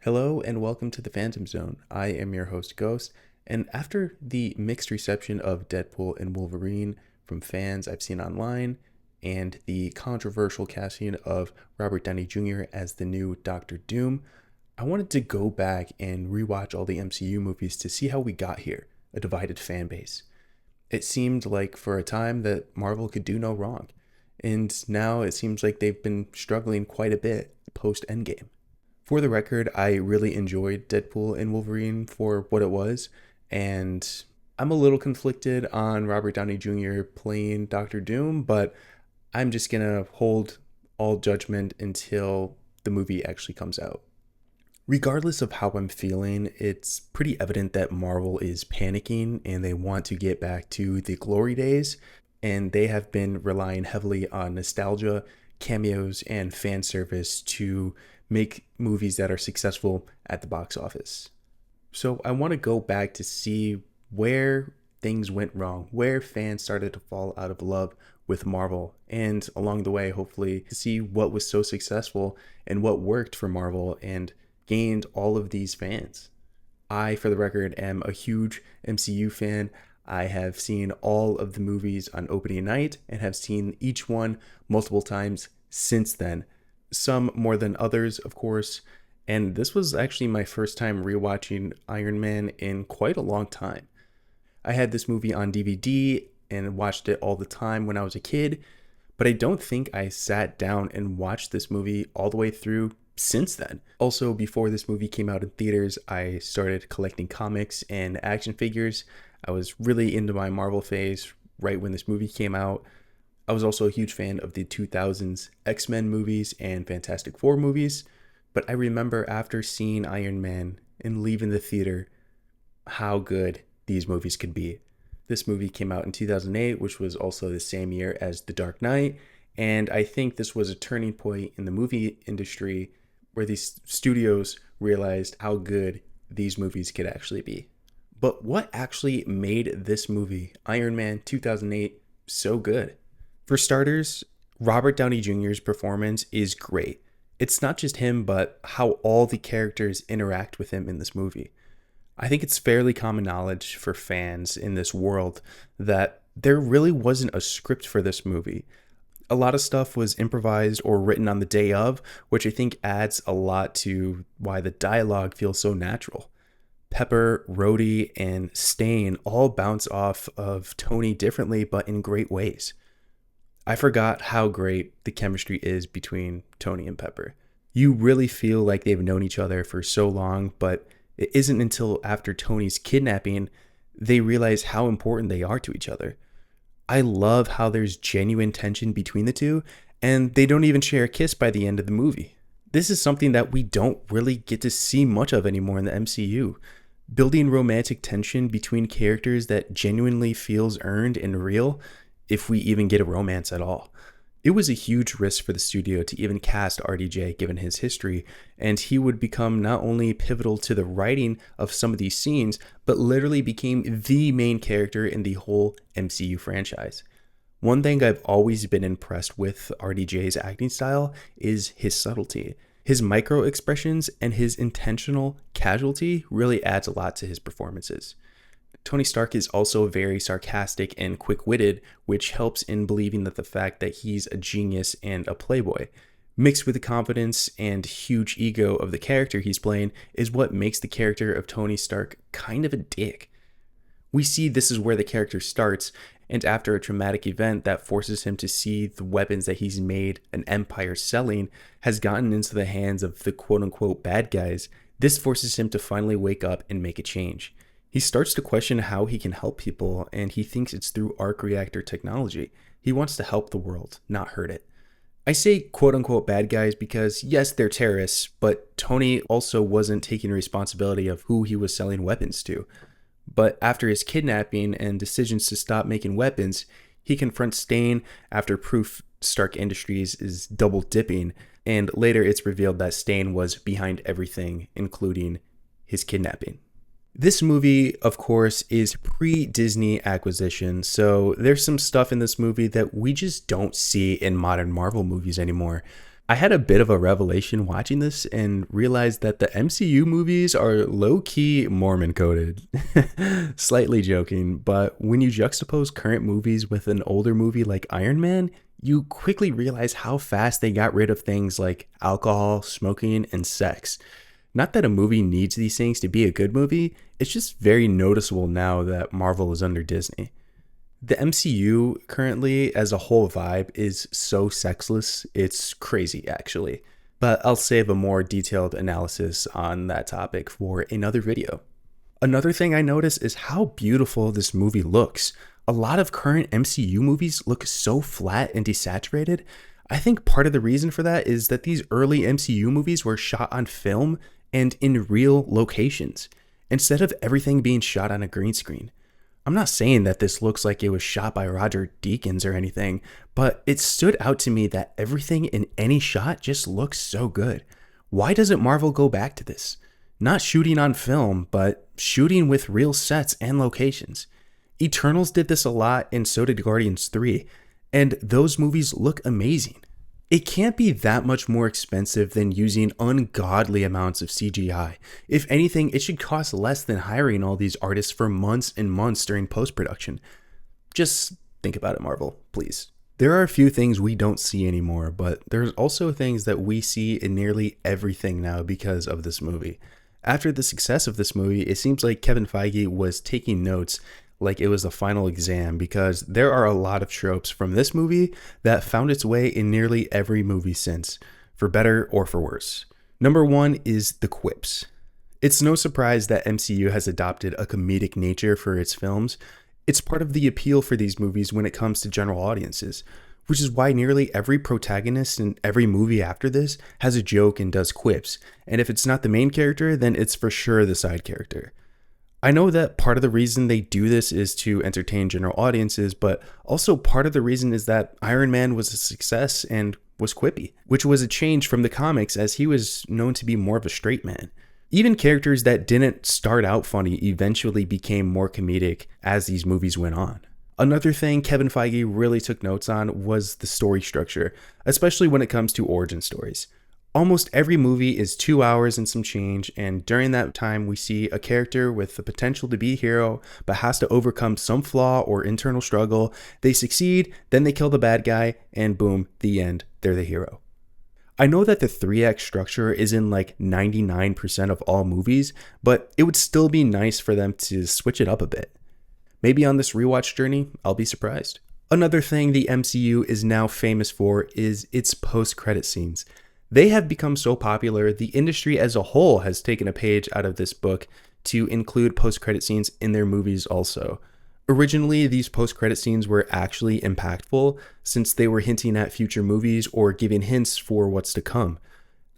Hello and welcome to the Phantom Zone. I am your host, Ghost, and after the mixed reception of Deadpool and Wolverine from fans I've seen online, and the controversial casting of Robert Downey Jr. as the new Doctor Doom, I wanted to go back and rewatch all the MCU movies to see how we got here, a divided fan base. It seemed like for a time that Marvel could do no wrong, and now it seems like they've been struggling quite a bit post Endgame. For the record, I really enjoyed Deadpool and Wolverine for what it was, and I'm a little conflicted on Robert Downey Jr. playing Doctor Doom, but I'm just gonna hold all judgment until the movie actually comes out. Regardless of how I'm feeling, it's pretty evident that Marvel is panicking and they want to get back to the glory days, and they have been relying heavily on nostalgia, cameos, and fan service to make movies that are successful at the box office. So I want to go back to see where things went wrong, where fans started to fall out of love with Marvel, and along the way, hopefully, to see what was so successful and what worked for Marvel and gained all of these fans. I, for the record, am a huge MCU fan. I have seen all of the movies on opening night and have seen each one multiple times since then. Some more than others, of course. And this was actually my first time rewatching Iron Man in quite a long time. I had this movie on DVD and watched it all the time when I was a kid, but I don't think I sat down and watched this movie all the way through since then. Also, before this movie came out in theaters, I started collecting comics and action figures. I was really into my Marvel phase right when this movie came out. I was also a huge fan of the 2000s X-Men movies and Fantastic Four movies, but I remember after seeing Iron Man and leaving the theater how good these movies could be. This movie came out in 2008, which was also the same year as The Dark Knight, and I think this was a turning point in the movie industry where these studios realized how good these movies could actually be. But what actually made this movie, Iron Man 2008, so good? For starters, Robert Downey Jr.'s performance is great. It's not just him, but how all the characters interact with him in this movie. I think it's fairly common knowledge for fans in this world that there really wasn't a script for this movie. A lot of stuff was improvised or written on the day of, which I think adds a lot to why the dialogue feels so natural. Pepper, Rhodey, and Stain all bounce off of Tony differently, but in great ways. I forgot how great the chemistry is between Tony and Pepper. You really feel like they've known each other for so long, but it isn't until after Tony's kidnapping they realize how important they are to each other. I love how there's genuine tension between the two, and they don't even share a kiss by the end of the movie. This is something that we don't really get to see much of anymore in the MCU. Building romantic tension between characters that genuinely feels earned and real, if we even get a romance at all. It was a huge risk for the studio to even cast RDJ given his history, and he would become not only pivotal to the writing of some of these scenes, but literally became the main character in the whole MCU franchise. One thing I've always been impressed with RDJ's acting style is his subtlety. His micro expressions and his intentional casualty really adds a lot to his performances. Tony Stark is also very sarcastic and quick-witted, which helps in believing that the fact that he's a genius and a playboy, mixed with the confidence and huge ego of the character he's playing, is what makes the character of Tony Stark kind of a dick. We see this is where the character starts, and after a traumatic event that forces him to see the weapons that he's made an empire selling has gotten into the hands of the quote-unquote bad guys, this forces him to finally wake up and make a change. He starts to question how he can help people, and he thinks it's through arc reactor technology. He wants to help the world, not hurt it. I say quote-unquote bad guys because yes, they're terrorists, but Tony also wasn't taking responsibility of who he was selling weapons to. But after his kidnapping and decisions to stop making weapons, he confronts Stain after proof Stark Industries is double dipping, and later it's revealed that Stain was behind everything, including his kidnapping. This movie, of course, is pre-Disney acquisition, so there's some stuff in this movie that we just don't see in modern Marvel movies anymore. I had a bit of a revelation watching this and realized that the MCU movies are low-key Mormon coded. Slightly joking, but when you juxtapose current movies with an older movie like Iron Man, you quickly realize how fast they got rid of things like alcohol, smoking, and sex. Not that a movie needs these things to be a good movie, it's just very noticeable now that Marvel is under Disney. The MCU currently as a whole vibe is so sexless, it's crazy actually. But I'll save a more detailed analysis on that topic for another video. Another thing I notice is how beautiful this movie looks. A lot of current MCU movies look so flat and desaturated. I think part of the reason for that is that these early MCU movies were shot on film and in real locations, instead of everything being shot on a green screen. I'm not saying that this looks like it was shot by Roger Deakins or anything, but it stood out to me that everything in any shot just looks so good. Why doesn't Marvel go back to this? Not shooting on film, but shooting with real sets and locations. Eternals did this a lot, and so did Guardians 3, and those movies look amazing. It can't be that much more expensive than using ungodly amounts of CGI. If anything, it should cost less than hiring all these artists for months and months during post-production. Just think about it, Marvel, please. There are a few things we don't see anymore, but there's also things that we see in nearly everything now because of this movie. After the success of this movie, it seems like Kevin Feige was taking notes like it was the final exam, because there are a lot of tropes from this movie that found its way in nearly every movie since, for better or for worse. Number one is the quips. It's no surprise that MCU has adopted a comedic nature for its films. It's part of the appeal for these movies when it comes to general audiences, which is why nearly every protagonist in every movie after this has a joke and does quips, and if it's not the main character, then it's for sure the side character. I know that part of the reason they do this is to entertain general audiences, but also part of the reason is that Iron Man was a success and was quippy, which was a change from the comics as he was known to be more of a straight man. Even characters that didn't start out funny eventually became more comedic as these movies went on. Another thing Kevin Feige really took notes on was the story structure, especially when it comes to origin stories. Almost every movie is 2 hours and some change, and during that time we see a character with the potential to be a hero but has to overcome some flaw or internal struggle. They succeed, then they kill the bad guy, and boom, the end, they're the hero. I know that the 3-act structure is in like 99% of all movies, but it would still be nice for them to switch it up a bit. Maybe on this rewatch journey, I'll be surprised. Another thing the MCU is now famous for is its post-credit scenes. They have become so popular, the industry as a whole has taken a page out of this book to include post-credit scenes in their movies also. Originally, these post-credit scenes were actually impactful since they were hinting at future movies or giving hints for what's to come.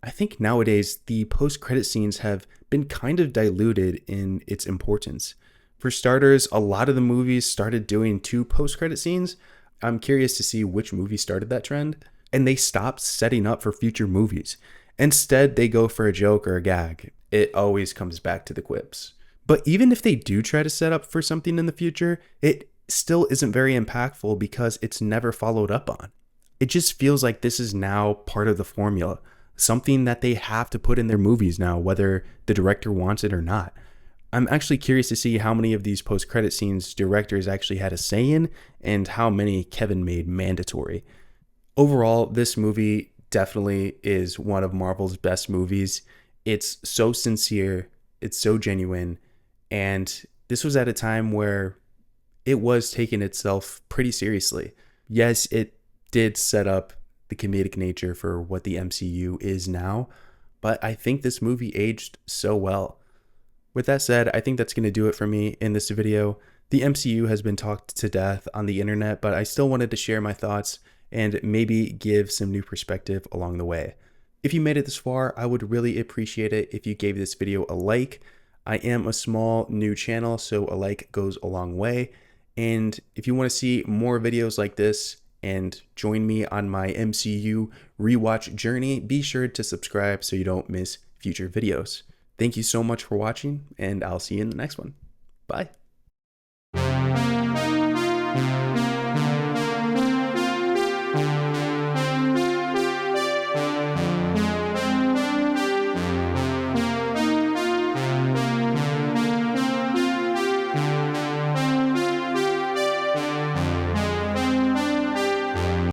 I think nowadays, the post-credit scenes have been kind of diluted in its importance. For starters, a lot of the movies started doing 2 post-credit scenes. I'm curious to see which movie started that trend. And they stopped setting up for future movies. Instead, they go for a joke or a gag. It always comes back to the quips. But even if they do try to set up for something in the future, it still isn't very impactful because it's never followed up on. It just feels like this is now part of the formula, something that they have to put in their movies now, whether the director wants it or not. I'm actually curious to see how many of these post-credit scenes directors actually had a say in and how many Kevin made mandatory. Overall, this movie definitely is one of Marvel's best movies. It's so sincere, it's so genuine, and this was at a time where it was taking itself pretty seriously. Yes, it did set up the comedic nature for what the MCU is now, but I think this movie aged so well. With that said, I think that's going to do it for me in this video. The MCU has been talked to death on the internet, but I still wanted to share my thoughts and maybe give some new perspective along the way. If you made it this far, I would really appreciate it if you gave this video a like. I am a small new channel, so a like goes a long way. And if you want to see more videos like this and join me on my MCU rewatch journey, be sure to subscribe so you don't miss future videos. Thank you so much for watching, and I'll see you in the next one. Bye.